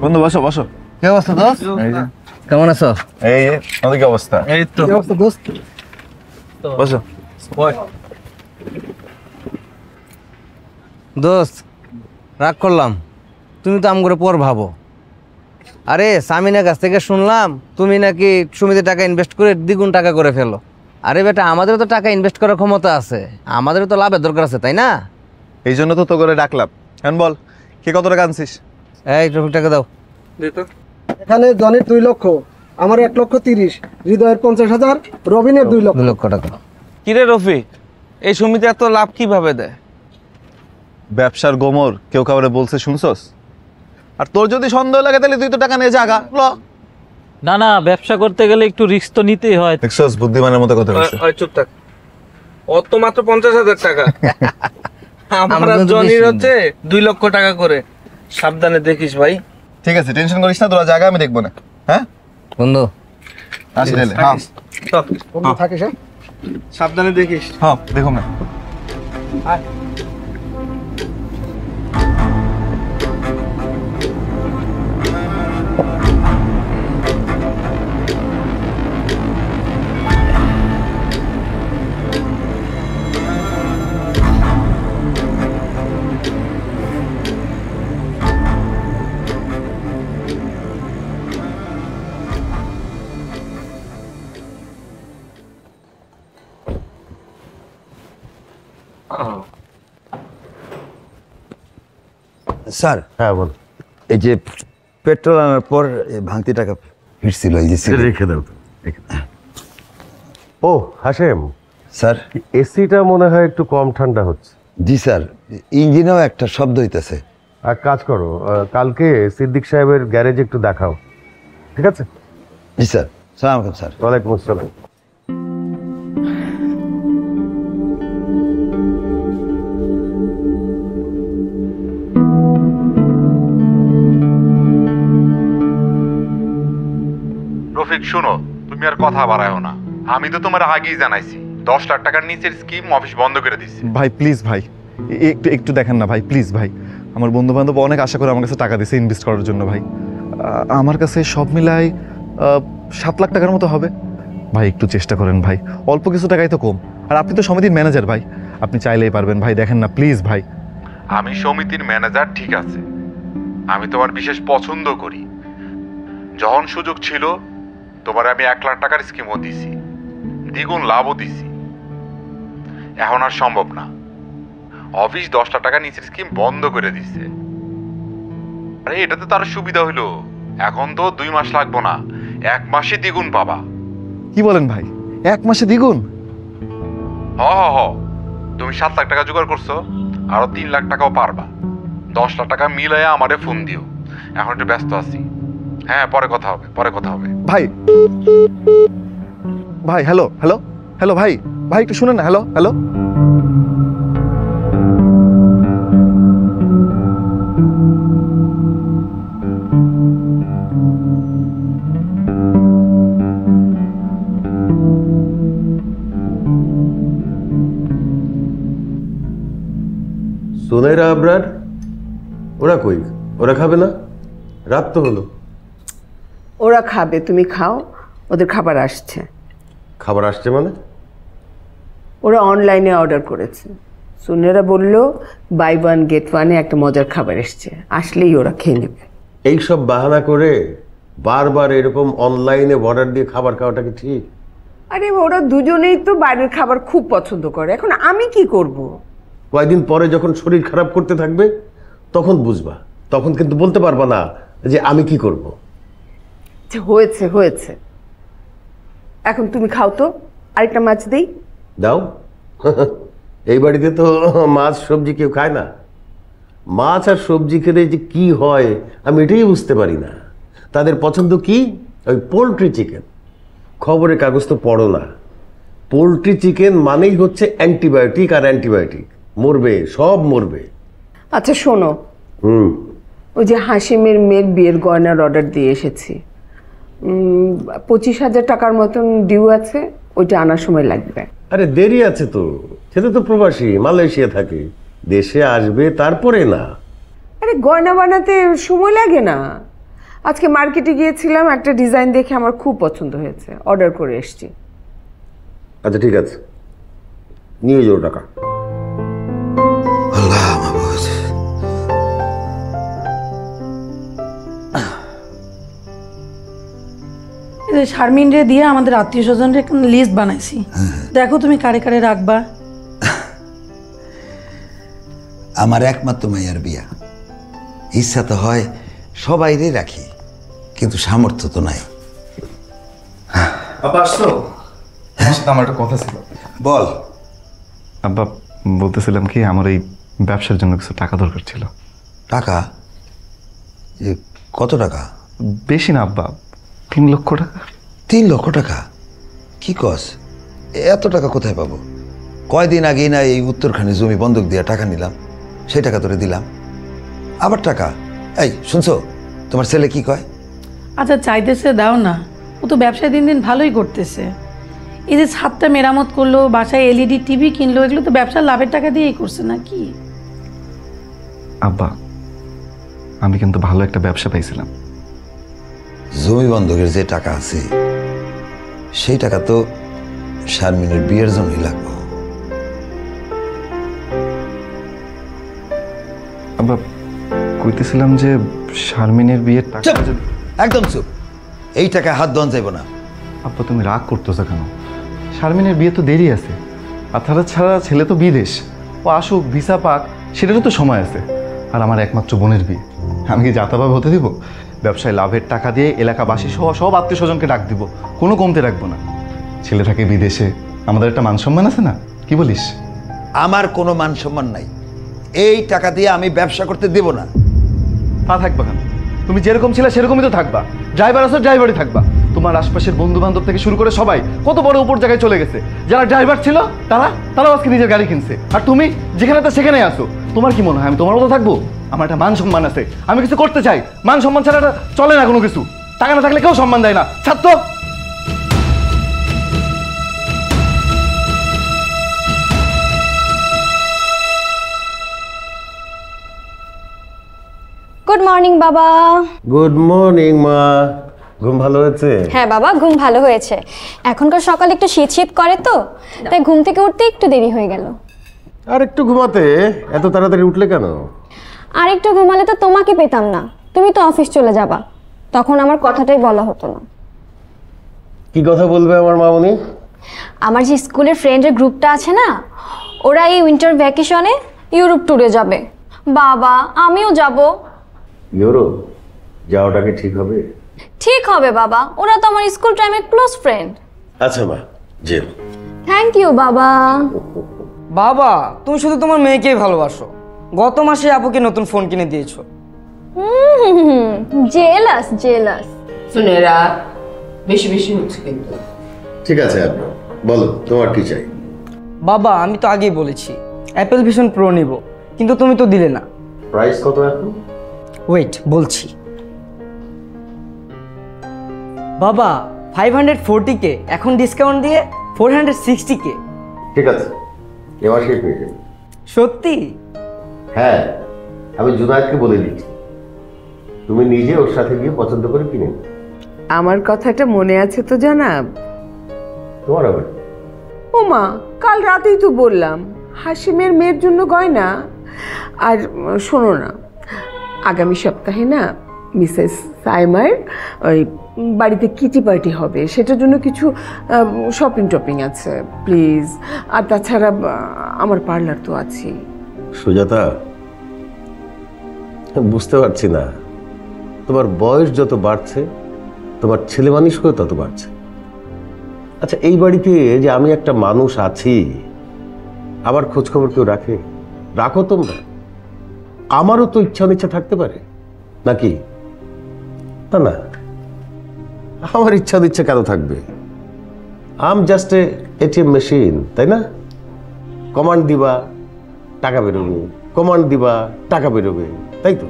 বন্ধু বসো বসো। কি অবস্থা দোস্ত? কেমন আছো? এই যে তোমাদের কি অবস্থা? এই তো। কি অবস্থা দোস্ত? বসো। দোস্ত রাগ করলাম, তুমি তো আমগরে পর ভাবো। আরে সামিনের কাছ থেকে শুনলাম তুমি নাকি সুমিতে টাকা ইনভেস্ট করে দ্বিগুণ টাকা করে ফেলো। আরে বেটা, আমাদেরও তো টাকা ইনভেস্ট করার ক্ষমতা আছে, আমাদেরও তো লাভের দরকার আছে, তাই না? এই জন্য তো করে ডাকলাম। এখন বল কে কত টাকা আনছিস? এই টাকা দাও। এখানে জনের 2 লক্ষ, আমার 1,30,000, হৃদয়ের 50,000, রবিনের 2 লক্ষ। 2 লক্ষ টাকা। কিরে রফি, এই সমিতি এত লাভ কিভাবে দেয়? ব্যবসার গোমর কেউ কাউরে বলছে শুনছস? আর তোর যদি সন্দেহ লাগে তাহলে তুই তো টাকা নিয়ে জাগা ল। না না, ব্যবসা করতে গেলে একটু রিস্ক তো নিতেই হয়। দেখছস বুদ্ধিমানের মতো কথা বলছে। চুপ থাক, অত মাত্র 50,000 টাকা। আমার আমরা তো জনির বেশি হচ্ছে 2 লক্ষ টাকা করে। সাবধানে দেখিস ভাই। ঠিক আছে, টেনশন করিস না, তোরা জায়গা আমি দেখবো না। হ্যাঁ বন্ধু আসি তাহলে। হ্যাঁ বন্ধু থাকিস, হ্যাঁ? সাবধানে দেখিস। হ্যাঁ দেখো না। স্যার। হ্যাঁ বল। এই যে পেট্রোল আনার পর ভাঙতি টাকা ফিরছিল, এই যে রেখে দাও তো। ও হাশেম স্যার। এসিটা মনে হয় একটু কম ঠান্ডা হচ্ছে। জি স্যার, ইঞ্জিনেও একটা শব্দ হইতেছে। আর কাজ করো, কালকে সিদ্দিক সাহেবের গ্যারেজে একটু দেখাও, ঠিক আছে? জি স্যার। সালাম আলাইকুম স্যার। ওয়ালাইকুম আসসালাম। রফিক শোনো, তুমি আর কথা বাড়ায়ও না। আমি তো তোমার আগেই জানাইছি 10 লাখ টাকার নিচের স্কিম অফিস বন্ধ করে দিচ্ছি। ভাই প্লিজ ভাই, একটু একটু দেখেন না ভাই, প্লিজ ভাই। আমার বন্ধু বান্ধব অনেক আশা করে আমার কাছে টাকা দিয়েছে ইনভেস্ট করার জন্য ভাই। আমার কাছে সব মিলাই 7 লাখ টাকার মতো হবে ভাই। একটু চেষ্টা করেন ভাই, অল্প কিছু টাকাই তো কম। আর আপনি তো সমিতির ম্যানেজার ভাই, আপনি চাইলেই পারবেন ভাই। দেখেন না প্লিজ ভাই। আমি সমিতির ম্যানেজার ঠিক আছে, আমি তোমার বিশেষ পছন্দ করি। যখন সুযোগ ছিল তোমার আমি 1 লাখ টাকার স্কিমও দিছি, দ্বিগুণ লাভও দিছি। এখন আর সম্ভব না, অফিস 10 লাখ টাকা নিচের স্কিম বন্ধ করে দিছে। আরে এটাতে তার সুবিধা হইলো, এখন তো 2 মাস লাগবো না, 1 মাসে দ্বিগুণ পাবা। কি বলেন ভাই, 1 মাসে দ্বিগুণ? হ তুমি 7 লাখ টাকা জোগাড় করছো, আরো 3 লাখ টাকাও পারবা। 10 লাখ টাকা মিলাইয়া আমারে ফোন দিও। এখন একটু ব্যস্ত আছি। হ্যাঁ পরে কথা হবে, পরে কথা হবে। ভাই ভাই হ্যালো হ্যালো হ্যালো ভাই, ভাই একটু শুনেন না। Hello hello. সোনাইরা আবরার ওরা কই? ওরা খাবে না? রাত তো হলো। ওরা খাবে, তুমি খাও, ওদের খাবার আসছে। খাবার আসছে মানে? ওরা অনলাইনে অর্ডার করেছে। সুনেরা বলল বাই 1 গেট 1-এ একটা মজার খাবার এসছে, আসলেই ওরা খেয়ে নেবে। এইসব বাহানা করে বারবার এরকম অনলাইনে অর্ডার দিয়ে খাবার খাওয়াটা কি ঠিক? আরে ওরা দুজনেই তো বাইরের খাবার খুব পছন্দ করে, এখন আমি কি করব? কয়েকদিন পরে যখন শরীর খারাপ করতে থাকবে তখন বুঝবা, তখন কিন্তু বলতে পারবা না যে আমি কি করব। হয়েছে হয়েছে, এখন তুমি খাও তো, আরেকটা মাছ দেই। দাও। এই বাড়িতে তো মাছ সবজি কেউ খায় না। মাছ আর সবজি খেলে যে কি হয় আমি এটাই বুঝতে পারি না। তাদের পছন্দ কি? ওই পোলট্রি চিকেন। খবরের কাগজ তো পড়ো না, পোলট্রি চিকেন মানেই হচ্ছে অ্যান্টিবায়োটিক, আর অ্যান্টিবায়োটিক, মরবে, সব মরবে। আচ্ছা শোনো, ওই যে হাসিমের মেয়ের বিয়ের গয়নার অর্ডার দিয়ে এসেছি, 25,000 টাকার মতন ডিউ আছে, ওইটা আনার সময় লাগবে। আরে দেরি আছে তো, সেটা তো প্রবাসী, মালয়েশিয়া থাকে, দেশে আসবে তারপরে না। আরে গয়না বানাতে সময় লাগে না, আজকে মার্কেটে গিয়েছিলাম, একটা ডিজাইন দেখে আমার খুব পছন্দ হয়েছে, অর্ডার করে এসেছি। আচ্ছা ঠিক আছে, নিয়ে যাও টাকা। আল্লাহ মাহবুব। এই যে শারমিন রে দিয়ে আমাদের আত্মীয় স্বজনের একটা লিস্ট বানাইছি, দেখো তুমি কারে কারে রাখবা। আমার একমাত্র মাইয়ার বিয়া, ইচ্ছা তো হয় সবাইরে রাখি, কিন্তু সামর্থ্য তো নাই। আব্বা আসছো? আমার একটা কথা ছিল। বল। আব্বা বলতেছিলাম কি, আমার এই ব্যবসার জন্য কিছু টাকা দরকার ছিল। টাকা? কত টাকা? বেশি না আব্বা, 3 লক্ষ টাকা। 3 লক্ষ টাকা? কি কস? এত টাকা কোথায় পাবো? কয়দিন আগেই না এই উত্তরখানে জমি বন্ধক দিয়ে টাকা নিলাম, সেই টাকা তোরে দিলাম, আবার টাকা। এই শুনছো, তোমার ছেলে কি কয়? আচ্ছা চাইতেছে দাও না, ও তো ব্যবসায় দিন দিন ভালোই করতেছে। এই যে ছাদটা মেরামত করলো, বাসায় এলইডি টিভি কিনলো, এগুলো তো ব্যবসার লাভের টাকা দিয়েই করছে নাকি? আব্বা আমি কিন্তু ভালো একটা ব্যবসা পাইছিলাম। জমি বন্ধকের যে টাকা আছে সেই টাকা তো শারমিনের বিয়ের জন্যই লাগবে। আব্বা কইতেছিলাম যে শারমিনের বিয়ের টাকা। একদম চুপ, এই টাকায় হাত দেওয়া যাইব না। আব্বা তুমি রাগ করতেছো কেন? শারমিনের বিয়ে তো দেরি আছে, আর ছাড়া ছেলে তো বিদেশ, ও আসুক ভিসা পাক, সেটারও তো সময় আছে। আর আমার একমাত্র বোনের বিয়ে, আমি কি যাতাভাবে হতে দিব? ব্যবসায় লাভের টাকা দিয়ে এলাকাবাসী সহ সব আত্মীয় স্বজনকে ডাক দিব, কোনো কমতে রাখবো না। ছেলে থাকে বিদেশে, আমাদের একটা মান সম্মান আছে না, কি বলিস? আমার কোনো মান সম্মান নাই, এই টাকা দিয়ে আমি ব্যবসা করতে দেব না। তা থাকবা কেন? তুমি যেরকম ছিলে সেরকমই তো থাকবা। ড্রাইভার আছো, ড্রাইভারই থাকবা। তোমার আশপাশের বন্ধু বান্ধব থেকে শুরু করে সবাই কত বড় উপর জায়গায় চলে গেছে। যারা ড্রাইভার ছিল তারাও আজকে নিজের গাড়ি কিনছে, আর তুমি যেখানে তা সেখানে আসো। তোমার কি মনে হয় আমি তোমার মতো থাকবো? আমার একটা মান সম্মান আছে, আমি কিছু করতে চাই। মান সম্মান ছাড়া এটা চলে না কোনো কিছু। টাকা না থাকলে কেউ সম্মান দেয় না। ছাত্র গুড মর্নিং বাবা। গুড মর্নিং মা, ঘুম ভালো হয়েছে? হ্যাঁ বাবা, ঘুম ভালো হয়েছে। এখনকার সকালে একটু শীত শীত করে তো, তাই ঘুম থেকে উঠতে একটু দেরি হয়ে গেল। আর একটু ঘুমাতে এত তাড়াতাড়ি উঠলে কেন? আর একটু ঘুমালে তো তোমাকে পেতাম না, তুমি তো অফিস চলে যাবা, তখন আমার কথাটাই বলা হতো না। কি কথা বলবে আমার মামনি? আমার যে স্কুলের ফ্রেন্ডের গ্রুপটা আছে না, ওরা এই উইন্টার ভ্যাকেশনে ইউরোপ ট্যুরে যাবে। বাবা আমিও যাব। ইউরোপ যাওয়াটা কি ঠিক হবে? ঠিক হবে বাবা, ওরা তো আমার স্কুল টাইমের ক্লোজ ফ্রেন্ড। আচ্ছা মা, যে থ্যাংক ইউ বাবা। বাবা তুমি শুধু তোমার মেয়েকেই ভালোবাসো, গত মাসে আপুকে নতুন ফোন কিনে দিয়েছো। Jealous jealous. সুনেরা বেশি বেশি হচ্ছে কিন্তু। ঠিক আছে আপু, বলো তোমার কি চাই? বাবা আমি তো আগেই বলেছি অ্যাপেল ভিশন প্রো নিব, কিন্তু তুমি তো দিলে না। প্রাইস কত এখন? ওয়েট বলছি। বাবা 540K, এখন ডিসকাউন্ট দিয়ে 460K। ঠিক আছে, এবার শেষ হয়ে যাবে। সত্যি? হ্যাঁ, আমি জুনায়েদকে বলে দিচ্ছি, তুমি নিজে ওর সাথে গিয়ে পছন্দ করে কিনে নিও। আমার কথাটা মনে আছে তো জানাব? তোমার আবার? ও মা, কাল রাতেই তো বললাম হাসিমের মেয়ের জন্য গয়না। আর শোনো না, আগামী সপ্তাহে না মিসেস সাইমার ওই বাড়িতে কিটি পার্টি হবে, সেটার জন্য কিছু শপিং টপিং আছে প্লিজ। আর তাছাড়া আমার পার্লার তো আছেই। সুজাতা, বুঝতে পারছি না, তোমার বয়স যত বাড়ছে তোমার ছেলে মানুষকেও তত বাড়ছে। আচ্ছা, এই বাড়িতে যে আমি একটা মানুষ আছি, আমার খোঁজ খবর কেউ রাখে? রাখো তোমরা। আমারও তো ইচ্ছা অনিচ্ছা থাকতে পারে নাকি? না না, আমার ইচ্ছা অনিচ্ছা কেন থাকবে? I am just a ATM machine, তাই না? কমান্ড দিবা টাকা বেরোবে, কমান্ড দিবা টাকা বেরোবে, তাই তো?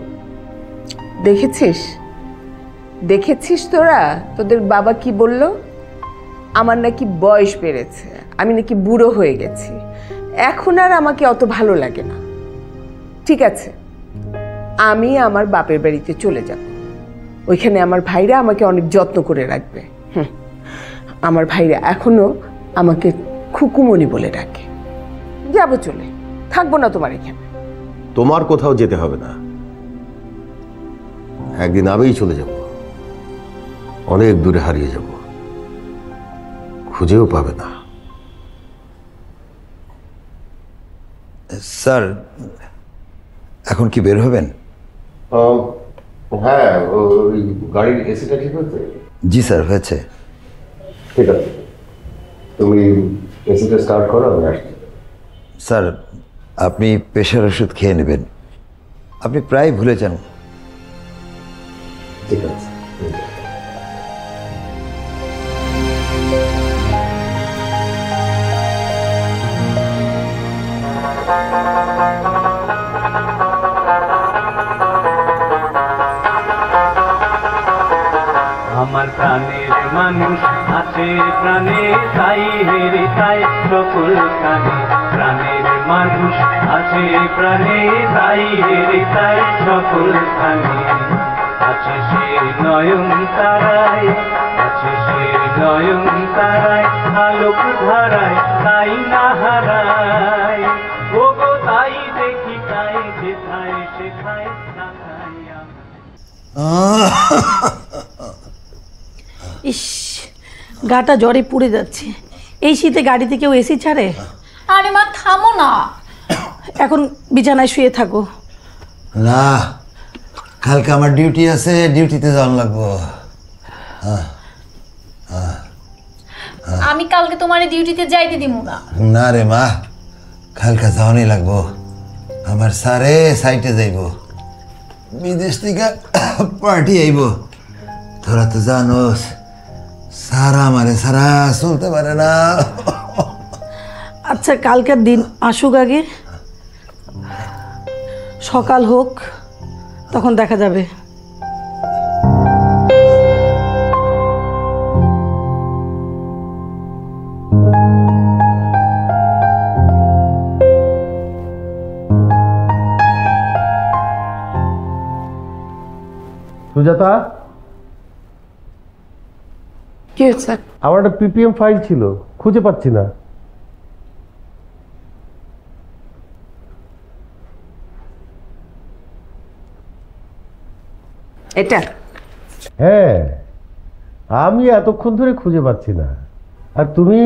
দেখেছিস দেখেছিস তোরা তোদের বাবা কি বলল? আমার নাকি বয়স বেড়েছে, আমি নাকি বুড়ো হয়ে গেছি, এখন আর আমাকে অত ভালো লাগে না। ঠিক আছে, আমি আমার বাপের বাড়িতে চলে যাব, ওইখানে আমার ভাইরা আমাকে অনেক যত্ন করে রাখবে। আমার ভাইরা এখনো আমাকে খুকুমণি বলে ডাকে। যাবো চলে, থাকবো না তোমার এখানে। তোমার কোথাও যেতে হবে না, একদিন আমিই চলে যাব, অনেক দূরে হারিয়ে যাব, খুঁজেও পাবে না। স্যার এখন কি বের হবেন? হ্যাঁ, ওই গাড়ির এসিটা ঠিক হয়েছে? জি স্যার, হয়েছে। ঠিক আছে, তুমি এসিটা স্টার্ট করো, আমি আসছি। স্যার আপনি প্রেশার ওষুধ খেয়ে নেবেন, আপনি প্রায় ভুলে যান। ঠিক আছে। আমার প্রাণের মানুষ আছে প্রাণে, তাই হেরে তাই সকল কানে। প্রাণের মানুষ আছে প্রাণে, তাই হেরে তাই সকল কানে। আছে সে নয়ন তারায়, আছে সে নয়ন তারায়, আলোক ধারায় তাই না হারায়। ওগো তাই দেখি তাই যেথায় সেথায় তাকাই আমি। ইস, গাটা জ্বরে পুড়ে যাচ্ছে। এই শীতে গাড়িতে কেউ এসি ছাড়ে? আরে মা থামো না, এখন বিছানায় শুয়ে থাকো। না, কালকে আমার ডিউটি আছে, ডিউটিতে যাওয়ান লাগবো। আমি কালকে তোমার ডিউটিতে যাইতে দিব না। না রে মা, কালকে যাওয়ানই লাগবো। আমার স্যারে সাইটে যাইব, বিদেশ থেকে পার্টি আইব। তোরা তো জানোস সারা আমারে সারা চলতে পারে না। আচ্ছা কালকের দিন আসুক, আগে সকাল হোক, তখন দেখা যাবে। সুজাতা, কি হয়েছে? আমার একটা পিপিএম ফাইল ছিল, খুঁজে পাচ্ছি না। এটা? হ্যাঁ, আমি এতক্ষণ ধরে খুঁজে পাচ্ছি না। আর তুমি?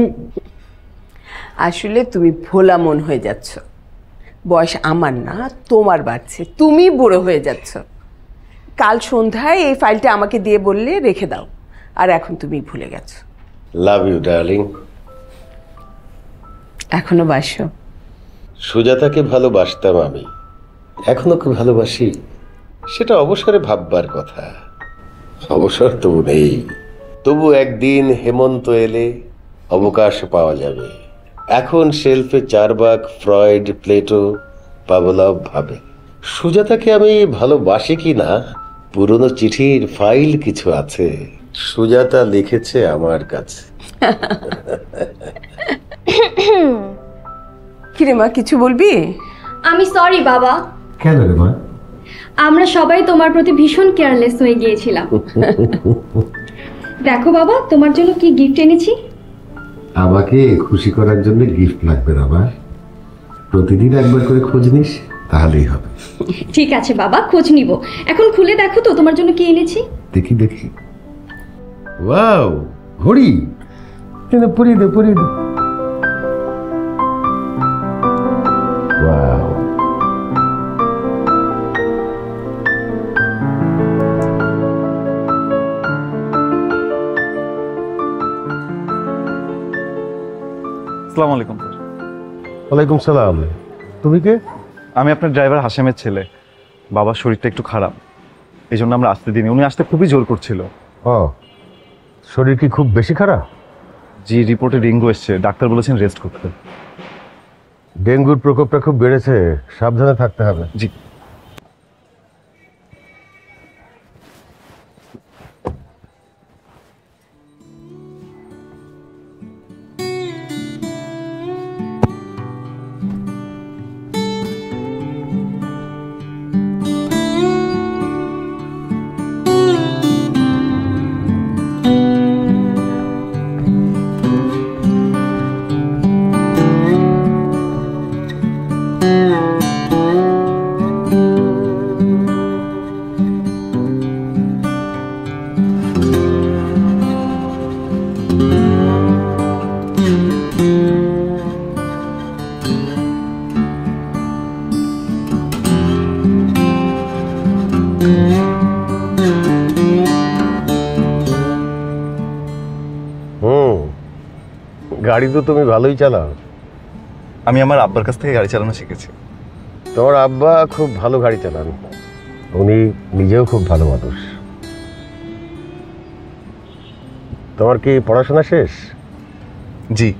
আসলে তুমি ভোলা মন হয়ে যাচ্ছ। বয়স আমার না তোমার বাড়ছে, তুমি বুড়ো হয়ে যাচ্ছ। কাল সন্ধ্যায় এই ফাইলটা আমাকে দিয়ে বললে রেখে দাও, আর এখন তুমি ভুলে গেছো। Love you darling. এখনো বাসো? সুজাতাকে ভালোবাসতাম আমি, এখনো কি ভালোবাসি সেটা অবসরে ভাববার কথা। অবসর তবু নেই, তবু একদিন হেমন্ত এলে অবকাশ পাওয়া যাবে। এখন শেলফে চারবাক, ফ্রয়েড, প্লেটো, পাভলভ ভাবে। সুজাতাকে আমি ভালোবাসি কি না, পুরনো চিঠির ফাইল কিছু আছে, সুজাতা লিখেছে আমার কাছে। কিরে মা, কিছু বলবি? আমি সরি বাবা, কেন রে মা? আমরা সবাই তোমার প্রতি ভীষণ কেয়ারলেস হয়ে গিয়েছিলাম। দেখো বাবা, তোমার জন্য কি গিফট এনেছি। আমাকে খুশি করার জন্য গিফট লাগবে না মা, প্রতিদিন একবার করে খোঁজ নিস, তাহলেই হবে। ঠিক আছে বাবা, খোঁজ নিব। এখন খুলে দেখো তো তোমার জন্য কি এনেছি। দেখি দেখি। ওয়াও, ঘড়ি! পরিয়ে দে, পরিয়ে দে। ওয়াও, আসসালামু আলাইকুম স্যার। ওয়ালাইকুম সালাম। তুমি কে? আমি আপনার ড্রাইভার হাশেমের ছেলে। বাবার শরীরটা একটু খারাপ, এই জন্য আমরা আসতে দিইনি। উনি আসতে খুবই জোর করছিল। ও, শরীর কি খুব বেশি খারাপ? জি, রিপোর্টে ডেঙ্গু এসছে, ডাক্তার বলেছেন রেস্ট করতে। ডেঙ্গুর প্রকোপটা খুব বেড়েছে, সাবধানে থাকতে হবে। জি। গাড়ি তো তুমি ভালোই চালাও। আমি আমার আব্বার কাছ থেকে গাড়ি চালানো শিখেছি। তোমার আব্বা খুব ভালো গাড়ি চালান, উনি নিজেও খুব ভালো মানুষ। তোমার কি পড়াশোনা শেষ? জি,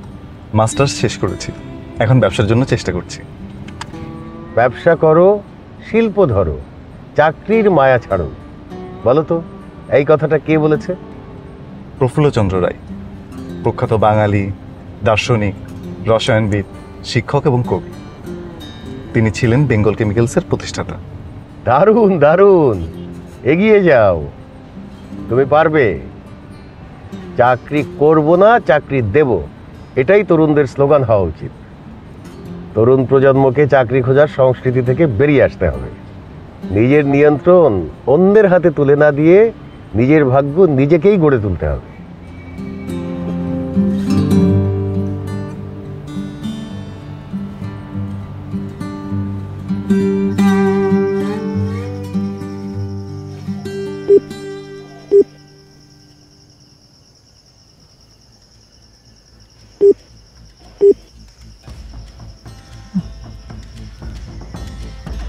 মাস্টার্স শেষ করেছি, এখন ব্যবসার জন্য চেষ্টা করছি। ব্যবসা করো, শিল্প ধরো, চাকরির মায়া ছাড়ো। বলো তো এই কথাটা কে বলেছে? প্রফুল্লচন্দ্র রায়, প্রখ্যাত বাঙালি দার্শনিক, রসায়নবিদ, শিক্ষক এবং কবি। তিনি ছিলেন বেঙ্গল কেমিক্যালসের প্রতিষ্ঠাতা। দারুণ দারুণ, এগিয়ে যাও, তুমি পারবে। চাকরি করব না, চাকরি দেব, এটাই তরুণদের স্লোগান হওয়া উচিত। তরুণ প্রজন্মকে চাকরি খোঁজার সংস্কৃতি থেকে বেরিয়ে আসতে হবে। নিজের নিয়ন্ত্রণ অন্যের হাতে তুলে না দিয়ে নিজের ভাগ্য নিজেকেই গড়ে তুলতে হবে।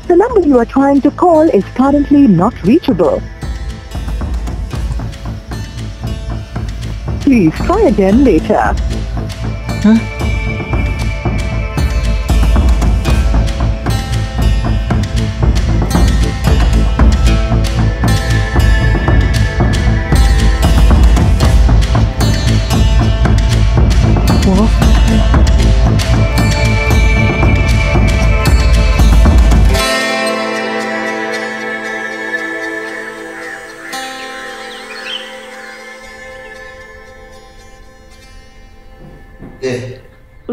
The number you are trying to call is currently not reachable. Please try again later.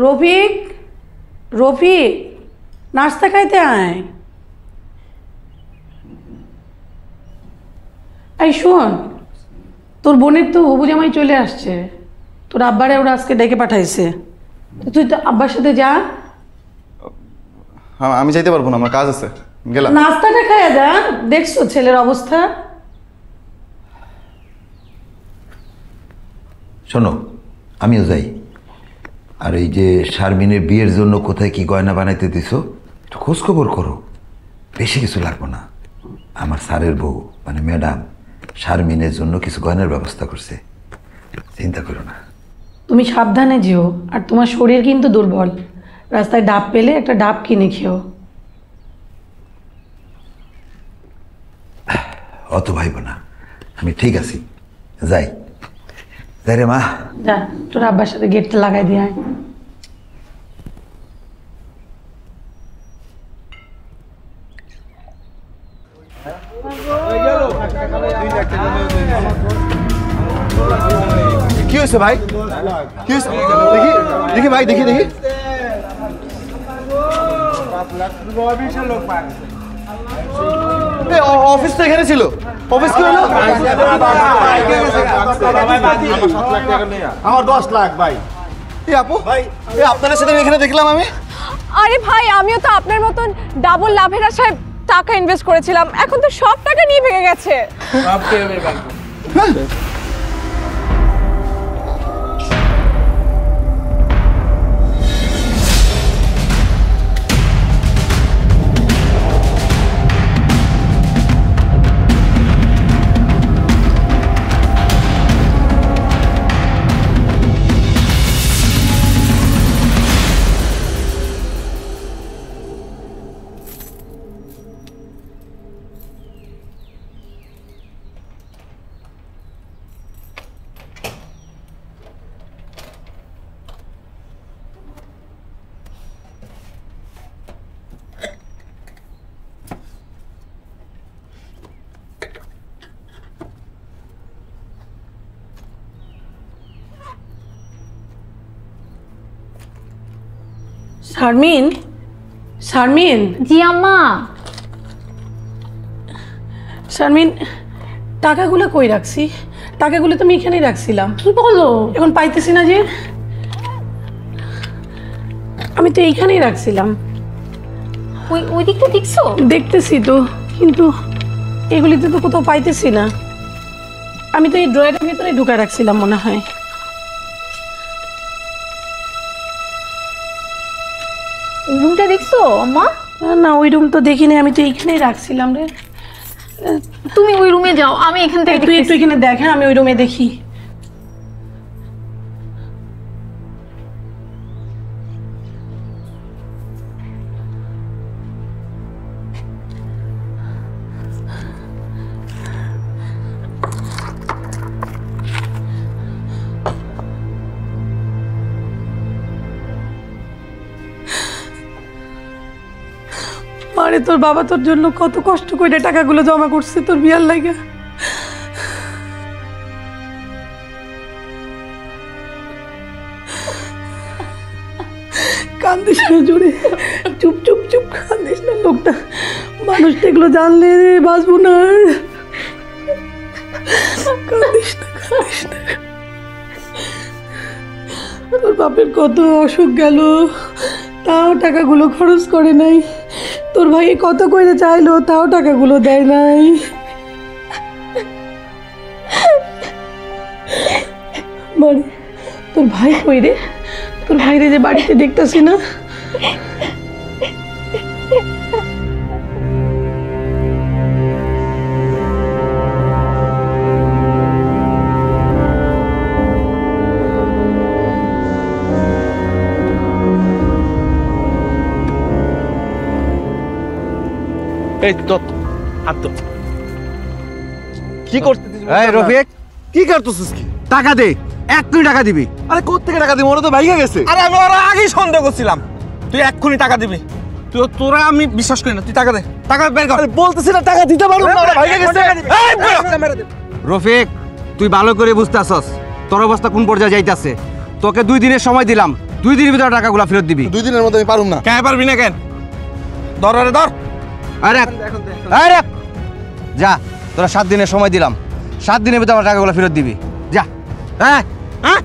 Rafiq, Rafiq, নাস্তা খাইতে আয়। এই শোন, তোর বোনের তো হবু জামাই চলে আসছে, তোর আব্বারে ওরা আজকে ডেকে পাঠাইছে, তো তুই তো আব্বার সাথে যা। আমি যাইতে পারবো না, আমার কাজ আছে, গেলাম। নাস্তাটা খাইয়া যা, দেখছো ছেলের অবস্থা। শোনো, আমিও যাই। আর এই যে শারমিনের বিয়ের জন্য কোথায় কি গয়না বানাইতে দিছো একটু খোঁজখবর করো। বেশি কিছু লাগবে না। আমার স্যারের বউ মানে ম্যাডাম শারমিনের জন্য কিছু গয়নার ব্যবস্থা করছে, চিন্তা করো না। তুমি সাবধানে যেও, আর তোমার শরীর কিন্তু দুর্বল, রাস্তায় ডাব পেলে একটা ডাব কিনে খেও। অত ভাইব না, আমি ঠিক আছি, যাই। যাই রে মা। যা, তোর আব্বার সাথে গেটটা লাগাই দিয়ে আয়। কি হয়েছে ভাই? কি হয়েছে? দেখি দেখি ভাই, দেখি দেখি। অফিস তো এখানে ছিল, অফিস কি হলো? আমার 10 লাখ ভাই। আপু ভাই, আপনার সাথে এখানে দেখলাম আমি। আরে ভাই, আমিও তো আপনার মতন ডাবল লাভের আশায় টাকা ইনভেস্ট করেছিলাম, এখন তো সব টাকা নিয়ে ভেঙে গেছে। শারমিন, শারমিন। জি আম্মা। শারমিন, টাকাগুলো কই রাখছি? টাকাগুলো তো আমি এখানেই রাখছিলাম। কি বলো? এখন পাইতেছি না যে। আমি তো এইখানেই রাখছিলাম। ওই দিকটা দেখছো? দেখতেছি তো, কিন্তু এগুলিতে তো কোথাও পাইতেছি না। আমি তো এই ড্রয়ারের ভিতরে ঢুকায় রাখছিলাম মনে হয়। রুমটা দেখছো আম্মা? না, ওই রুম তো দেখিনি, আমি তো এইখানেই রাখছিলাম রে। তুমি ওই রুমে যাও, আমি এখান থেকে তুই একটু এখানে দেখ। হ্যাঁ, আমি ওই রুমে দেখি। আরে তোর বাবা তোর জন্য কত কষ্ট করে টাকাগুলো জমা করছে তোর বিয়ার লাগে। কান্দিস না জোরে, চুপ চুপ চুপ, কান্দিস না। লোকটা, মানুষটা এগুলো জানলে বাঁচবো না। কান্দিস না, কান্দিস না। তোর বাপের কত অসুখ গেল, তাও টাকাগুলো খরচ করে নাই। তোর ভাই কত করে চাইলো, তাও টাকাগুলো দেয় নাই। বল, তোর ভাই কই রে? তোর ভাইরে যে বাড়িতে দেখতেছি না। এই তো হাত তো কি করতেছিস? এই রফিক, কি করতেছিস? কি টাকা দে, 1 কোটি টাকা দিবি। আরে কোথা থেকে টাকা দিবি? ওরা তো ভাইগা গেছে। আরে আমি ওরা আগেই সন্দেহ করছিলাম তুই এক্ষুনি টাকা দিবি। তোরা আমি বিশ্বাস করি না, তুই টাকা দে, টাকা বের কর। বলতেছি না টাকা দিতে পারবো না, ওরা ভাইগা গেছে। রফিক, তুই ভালো করে বুঝতে আসস তোর অবস্থা কোন পর্যায়ে যাইতাছে। তোকে 2 দিনের সময় দিলাম, 2 দিনের ভিতরে টাকাগুলো ফেরত দিবি। 2 দিনের মধ্যে আমি পারুম না। কেন পারবি না? কেন? ধর, আরে ধর। আরে আরে যা, তোরা 7 দিনের সময় দিলাম, 7 দিনের ভিতরে আমার টাকাগুলো ফেরত দিবি। যা। হ্যাঁ হ্যাঁ।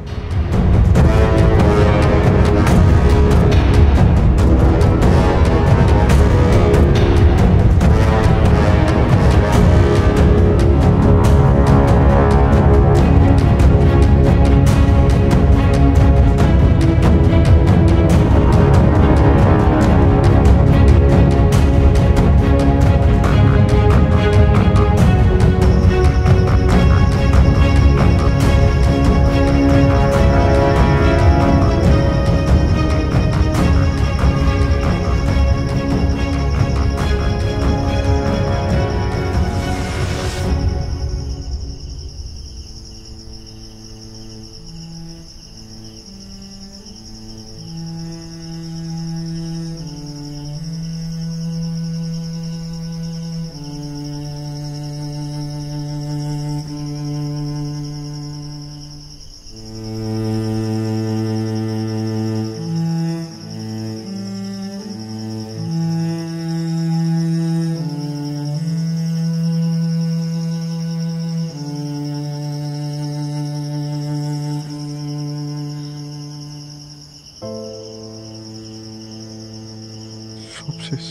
সব শেষ,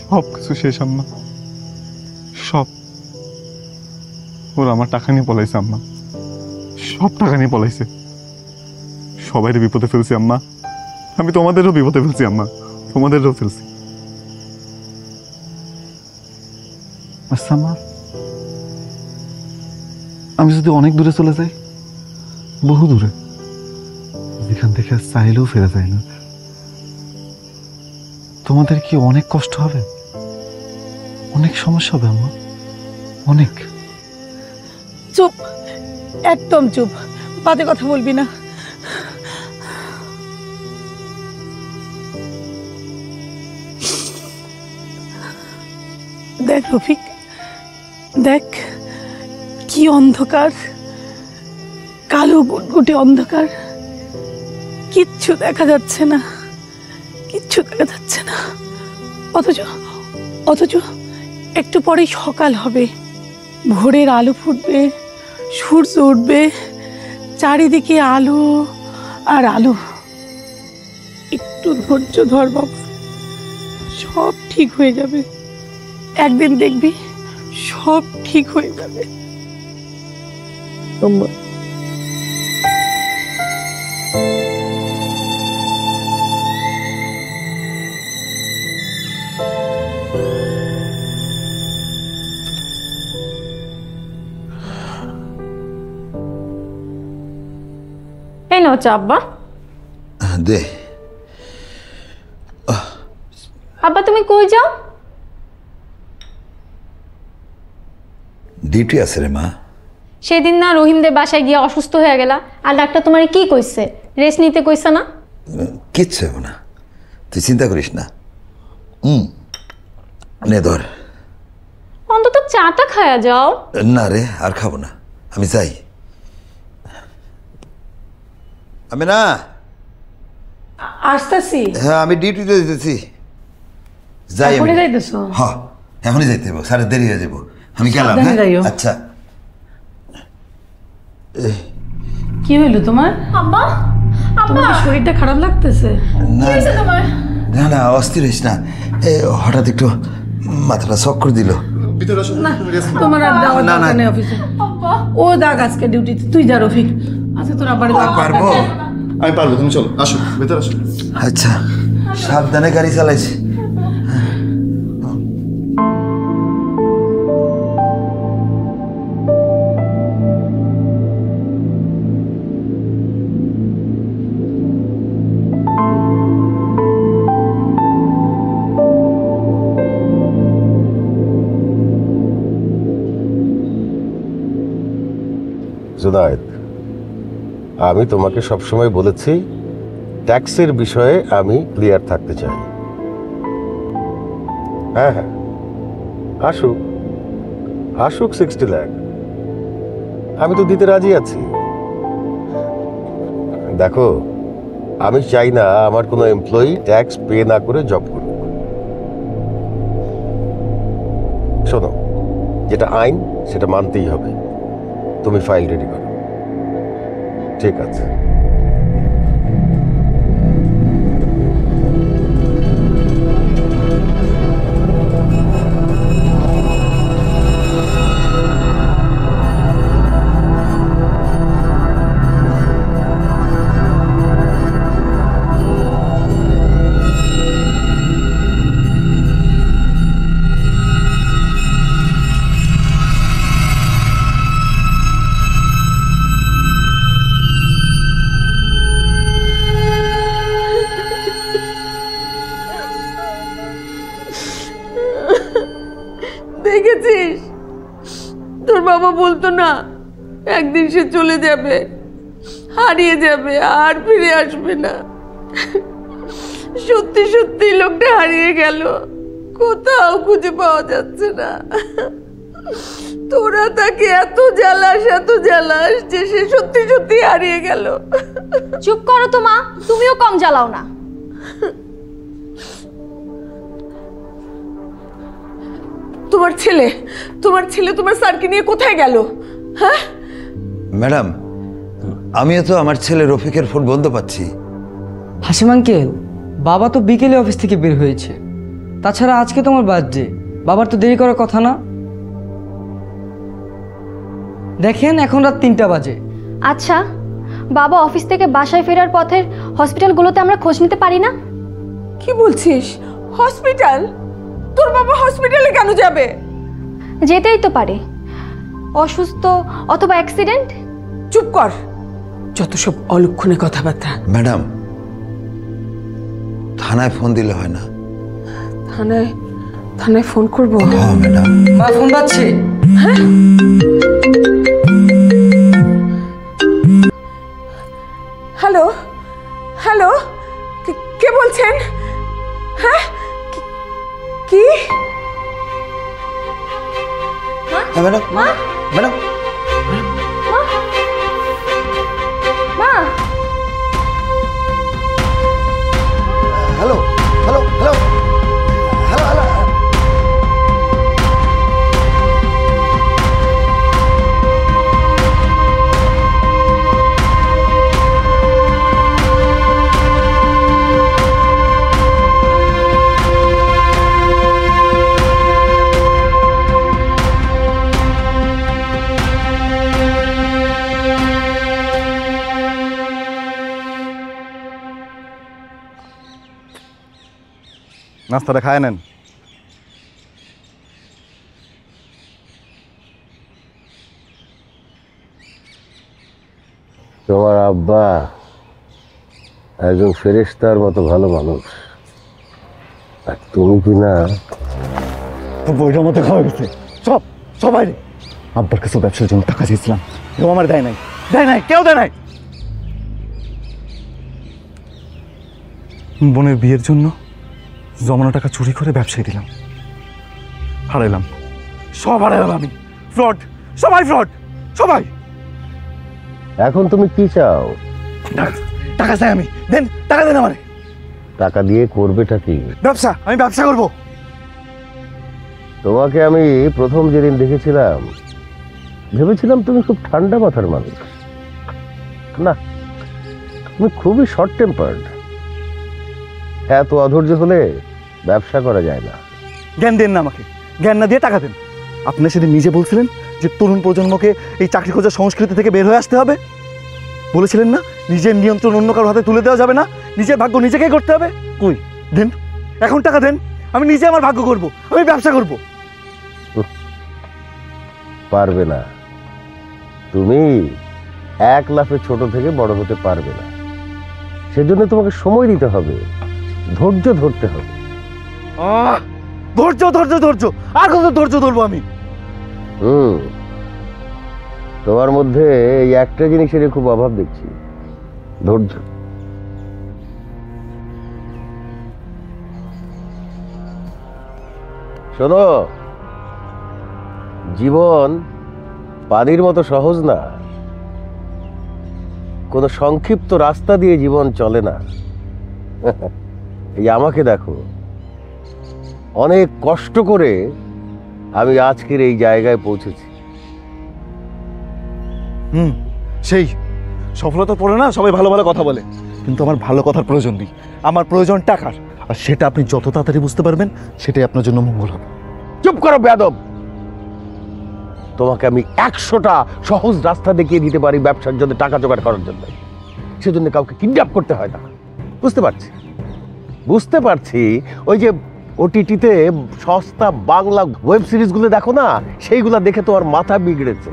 সব কিছু শেষ আম্মা, সব। ওরা আমার টাকা নিয়ে পলাইছে আম্মা, সব টাকা নিয়ে পলাইছে। সবাইরে বিপদে ফেলছি আম্মা, আমি তোমাদেরও বিপদে ফেলছি আম্মা, তোমাদেরও ফেলছি। আচ্ছা আম্মা, আমি যদি অনেক দূরে চলে যাই, বহু দূরে, যেখান থেকে চাইলেও ফেরা যায় না, তোমাদের কি অনেক কষ্ট হবে? অনেক সমস্যা হবে আম্মা, অনেক। চুপ, একদম চুপ, বাজে কথা বলবি না। দেখ রফিক, দেখ কি অন্ধকার, কালো গুটগুটে অন্ধকার, কিচ্ছু দেখা যাচ্ছে না, কিচ্ছু দেখা যাচ্ছে না, অথচ অথচ একটু পরেই সকাল হবে, ভোরের আলো ফুটবে, সূর্য উঠবে, চারিদিকে আলো আর আলো। একটু ধৈর্য ধর বাবা, সব ঠিক হয়ে যাবে। একদিন দেখবি সব ঠিক হয়ে যাবে। এই নাও চা আব্বা। দে। আব্বা তুমি কই যাও? ডিউটি আছে রে মা। সেদিন না রহিমদের বাসায় গিয়ে অসুস্থ হয়ে গেলা, আর ডাক্তার তোমার কি কইছে? রেস্ট নিতে কইছে না? কিচ্ছু হবে না, তুই চিন্তা করিস না। নে ধর। অন্তত চাটা খায়া যাও। না রে, আর খাবো না, আমি যাই। আমি না আসতেছি। হ্যাঁ, আমি ডিউটিতে যেতেছি। যাই। এখনই যাইতেছো? হ্যাঁ, এখনই যাইতে হবে, সারা দেরি হয়ে যাবো। আমি গেলাম। আচ্ছা। কি হইলো তোমার? আব্বা, তোমার শরীরটা খারাপ লাগতেছে? না না, অস্থির হইস না, হঠাৎ একটু মাথাটা চক্কর দিল। না, তোমার আর যাওয়ার দরকার নেই অফিসে। ও দাগ আজকে ডিউটিতে, তুই যা রফিক। আচ্ছা তোর আবার পারবো? আমি পারবো, তুমি চলো, আসো ভেতরে আসো। আচ্ছা, সাবধানে গাড়ি চালাইছি। জুনায়েদ, আমি তোমাকে সবসময় বলেছি ট্যাক্সের বিষয়ে আমি ক্লিয়ার থাকতে চাই। হ্যাঁ হ্যাঁ, আসুক আসুক 60 লাখ, আমি তো দিতে রাজি আছি। দেখো, আমি চাই না আমার কোনো এমপ্লয়ি ট্যাক্স পে না করে জব করুক। শোনো, যেটা আইন সেটা মানতেই হবে। তুমি ফাইল রেডি করো। ঠিক আছে। দেখেছিস, তোর বাবা বলতো না একদিন সে চলে যাবে, হারিয়ে যাবে, আর ফিরে আসবে না। সত্যি সত্যি লোকটা হারিয়ে গেল, কোথাও খুঁজে পাওয়া যাচ্ছে না। তোরা তাকে এত জ্বালাস যে সে সত্যি সত্যি হারিয়ে গেল। চুপ করো তো মা, তুমিও কম জ্বালাও না। তোমার ছেলে তোমার স্যারকে নিয়ে কোথায় গেল? হ্যাঁ ম্যাডাম, আমিও তো আমার ছেলে রফিকের ফোন বন্ধ পাচ্ছি। হাসিম আঙ্কেল, বাবা তো বিকেলে অফিস থেকে বের হয়েছে। তাছাড়া আজকে তোমার বার্থডে, বাবার তো দেরি করার কথা না। দেখেন এখন রাত 3টা বাজে। আচ্ছা, বাবা অফিস থেকে বাসায় ফেরার পথের হসপিটালগুলোতে আমরা খোঁজ নিতে পারি না? কি বলছিস? হসপিটাল? তোর বাবা হসপিটালে কেন যাবে? যেতেই তো পারে, অসুস্থ অথবা অ্যাক্সিডেন্ট। চুপ কর, যত সব অলক্ষণে কথাবার্তা। ম্যাডাম, থানায় ফোন দিলে হয় না? থানায় ফোন করবো? হ্যাঁ ম্যাডাম। মা ফোন পাচ্ছি। হ্যাঁ, হ্যালো হ্যালো, কে বলছেন? হ্যাঁ, কি? ম্যাডাম, ম্যাডাম, মা, হ্যালো। নাস্তাটা খায় নেন। তোমার আব্বা একজন ফেরেশতার মতো ভালো মানুষ, আর তুমি কি না বইটার মধ্যে খাওয়া গেছে সবাই রে। আব্বার কাছে ব্যবসার জন্য টাকা চেয়েছিলাম, কেউ আমার দেয় নাই, কেউ দেয় নাই। বোনের বিয়ের জন্য জমানো টাকা চুরি করে ব্যবসায় দিলাম, হারাইলাম, সব হারাইলাম আমি। ফ্রড, সবাই ফ্রড, সবাই। এখন তুমি কি চাও? টাকা চাই আমি, দেন টাকা দেন আমারে। টাকা দিয়ে করবেটা কি? ব্যবসা, আমি ব্যবসা করব। তোমাকে আমি প্রথম যেদিন দেখেছিলাম ভেবেছিলাম তুমি খুব ঠান্ডা মাথার মানুষ। না, তুমি খুবই শর্ট টেম্পার্ড। এত অধৈর্য হলে ব্যবসা করা যায় না। জ্ঞান দেন না আমাকে, জ্ঞান না দিয়ে টাকা দেন। আপনি সেদিন নিজে বলছিলেন যে তরুণ প্রজন্মকে এই চাকরি খোঁজার সংস্কৃতি থেকে বের হয়ে আসতে হবে। বলেছিলেন না নিজের নিয়ন্ত্রণ অন্য কারোর হাতে তুলে দেওয়া যাবে না, নিজের ভাগ্য নিজেকেই করতে হবে। কই দেন, এখন টাকা দেন, আমি নিজে আমার ভাগ্য করব, আমি ব্যবসা করব। পারবে না, তুমি এক লাফে ছোট থেকে বড় হতে পারবে না। সেজন্য তোমাকে সময় দিতে হবে, ধৈর্য ধরতে হবে। ধৈর্য ধৈর্য ধৈর্য, আর কত ধৈর্য ধরবো আমি? তোমার মধ্যে এই একটা জিনিসের খুব অভাব দেখছি, ধৈর্য। শোনো, জীবন পানির মতো সহজ না। কোনো সংক্ষিপ্ত রাস্তা দিয়ে জীবন চলে না। এই আমাকে দেখো, অনেক কষ্ট করে আমি আজকের এই জায়গায় পৌঁছেছি। সেই সফলতা পড়ে না সবাই ভালো ভালো কথা বলে, কিন্তু আমার ভালো কথার প্রয়োজন নেই, আমার প্রয়োজন টাকার। আর সেটা আপনি যত তাড়াতাড়ি বুঝতে পারবেন সেটাই আপনার জন্য মঙ্গল হবে। চুপ করো বেয়াদব। তোমাকে আমি 100টা সহজ রাস্তা দেখিয়ে দিতে পারি ব্যবসার জন্য, টাকা জোগাড় করার জন্য। সেজন্য কাউকে কিডন্যাপ করতে হয় না। বুঝতে পারছি ওই যে ওটিটিতে সস্তা বাংলা ওয়েব সিরিজগুলো দেখো না, সেইগুলো দেখে তোমার মাথা বিগড়েছে।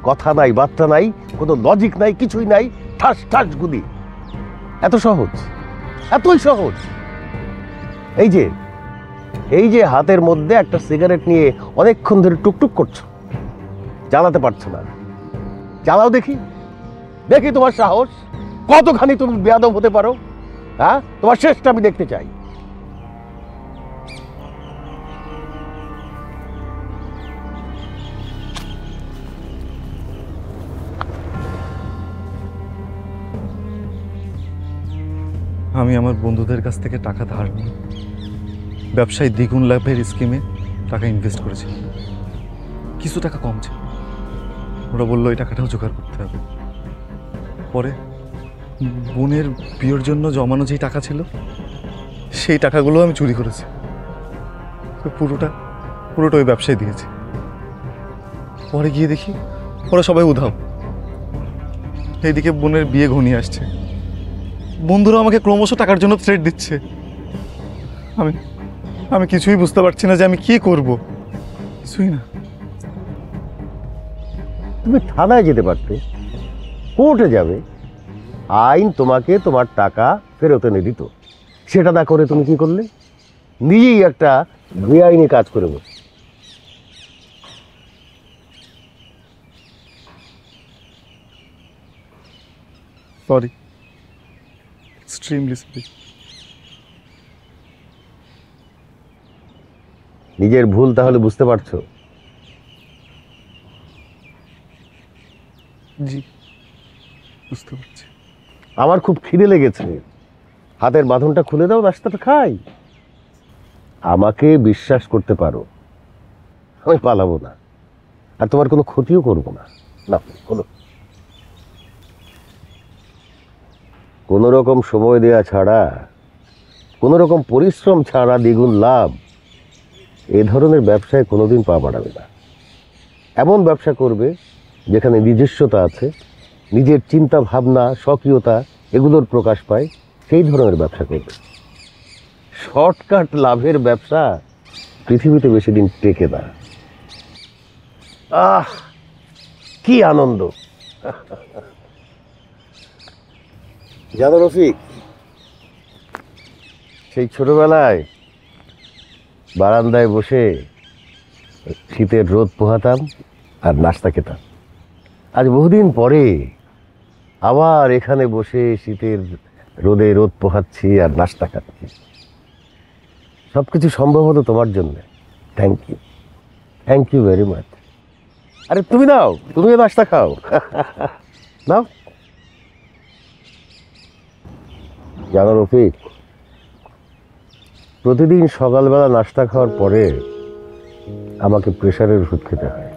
কথা নাই, বার্তা নাই, কোনো লজিক নাই, কিছুই নাই, ঠাস ঠাস গুলি। এত সহজ, এতই সহজ। এই যে হাতের মধ্যে একটা সিগারেট নিয়ে অনেকক্ষণ ধরে টুকটুক করছো, জ্বালাতে পারছো না, জ্বালাও দেখি, দেখি তোমার সাহস কতখানি তুমি বেয়াদব হতে পারো। হ্যাঁ, তোমার শেষটা আমি দেখতে চাই। আমি আমার বন্ধুদের কাছ থেকে টাকা ধার নিয়ে ব্যবসায় দ্বিগুণ লাভের স্কিমে টাকা ইনভেস্ট করেছিলাম। কিছু টাকা কম ছিল, ওরা বললো এই টাকাটাও জোগাড় করতে হবে। পরে বোনের বিয়ের জন্য জমানো যেই টাকা ছিল সেই টাকাগুলো আমি চুরি করেছি, পুরোটা ওই ব্যবসায় দিয়েছি। পরে গিয়ে দেখি ওরা সবাই উধাও। এইদিকে বোনের বিয়ে ঘনিয়ে আসছে, বন্ধুরা আমাকে ক্রমশ টাকার জন্য থ্রেট দিচ্ছে। আমি কিছুই বুঝতে পারছি না যে আমি কি করব, কিছুই না। তুমি থানায় যেতে পারতে, কোর্টে যাবে, আইন তোমাকে তোমার টাকা ফেরত এনে দিত। সেটা না করে তুমি কি করলে? নিজেই একটা বেআইনি কাজ করে বসে। Sorry, extremely sorry. নিজের ভুল তাহলে বুঝতে পারছো? জি, বুঝতে পারছি। আমার খুব খিদে লেগেছে, হাতের বাঁধনটা খুলে দাও, নাস্তাটা খাই। আমাকে বিশ্বাস করতে পারো, আমি পালাবো না, আর তোমার কোনো ক্ষতিও করবো না। না, কোনো রকম সময় দেয়া ছাড়া, কোনো রকম পরিশ্রম ছাড়া দ্বিগুণ লাভ, এ ধরনের ব্যবসায় কোনোদিন পা বাড়াবে না। এমন ব্যবসা করবে যেখানে নিজস্বতা আছে, নিজের চিন্তা ভাবনা, স্বকীয়তা এগুলোর প্রকাশ পায়, সেই ধরনের ব্যবসা করবে। শর্টকাট লাভের ব্যবসা পৃথিবীতে বেশি দিন টেকে না। কি আনন্দ! জানো রফিক, সেই ছোটবেলায় বারান্দায় বসে শীতের রোদ পোহাতাম আর নাস্তা খেতাম। আজ বহুদিন পরে আবার এখানে বসে শীতের রোদে রোদ পোহাচ্ছি আর নাস্তা খাচ্ছি। সবকিছু সম্ভব হতো তোমার জন্য। Thank you very much. আরে তুমি নাও, তুমিও নাস্তা খাও। নাও। জানো রফিক, প্রতিদিন সকালবেলা নাস্তা খাওয়ার পরে আমাকে প্রেশারের ওষুধ খেতে হয়।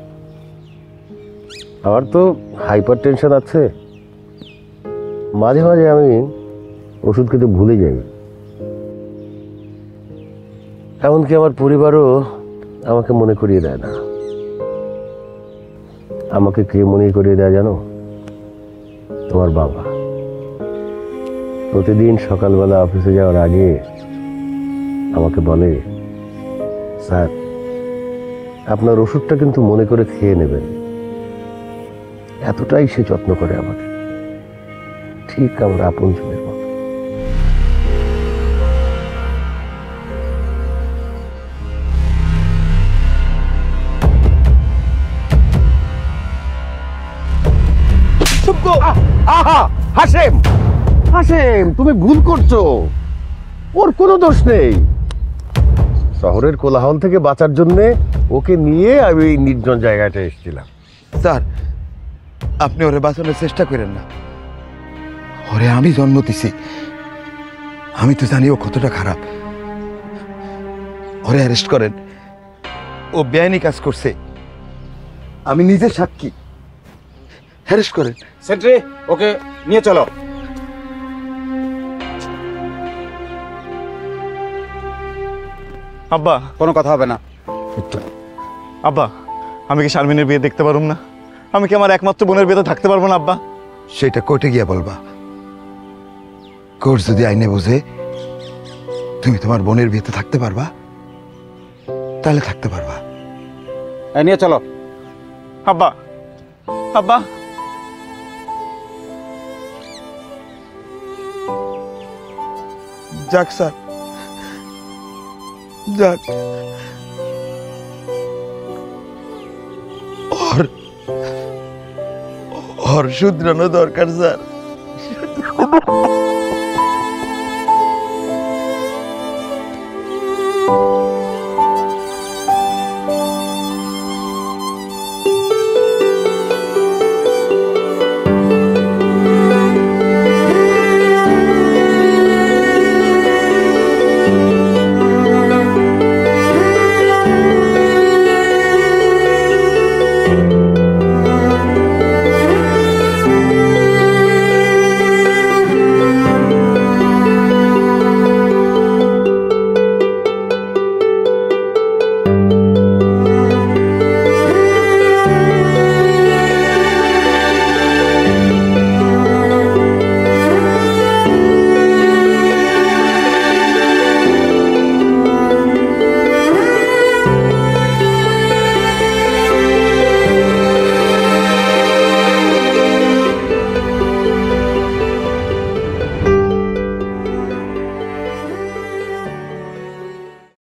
আমার তো হাইপার টেনশন আছে, মাঝে মাঝে আমি ওষুধ খেতে ভুলে যাই। এমনকি আমার পরিবারও আমাকে মনে করিয়ে দেয় না। আমাকে কে মনে করিয়ে দেয় জানো? তোমার বাবা। প্রতিদিন সকালবেলা অফিসে যাওয়ার আগে আমাকে বলে, স্যার আপনার ওষুধটা কিন্তু মনে করে খেয়ে নেবেন। এতটাই সে যত্ন করে আমাকে, ঠিক আমার আপনজনের মতো। হাসেম, হাসেম, তুমি ভুল করছো। ওর কোনো দোষ নেই। শহরের কোলাহল থেকে বাঁচার জন্য ওকে নিয়ে আমি এই নির্জন জায়গাটা এসেছিলাম। স্যার, আপনি ওরে বাঁচানোর চেষ্টা করেন না। ওরে আমি জন্ম দিছি, আমি তো জানি ও কতটা খারাপ। ওরে অ্যারেস্ট করেন, ও বেআইনি কাজ করছে, আমি নিজে সাক্ষী। অ্যারেস্ট করেন। সেন্ট্রি, ওকে নিয়ে চলো। আব্বা, কোনো কথা হবে না। আব্বা, আমি কি শারমিনের বিয়ে দেখতে পারবো না? আমি কি আমার একমাত্র বোনের বিয়েতে থাকতে পারবো না আব্বা? সেটা কোর্টে গিয়া বলবা। কোর্ট যদি আইনে বোঝে তুমি তোমার বোনের বিয়েতে থাকতে পারবা, তাহলে থাকতে পারবা। নিয়ে চলো। আব্বা, আব্বা, যাক স্যার, যাক। ওর শুধরানো দরকার স্যার।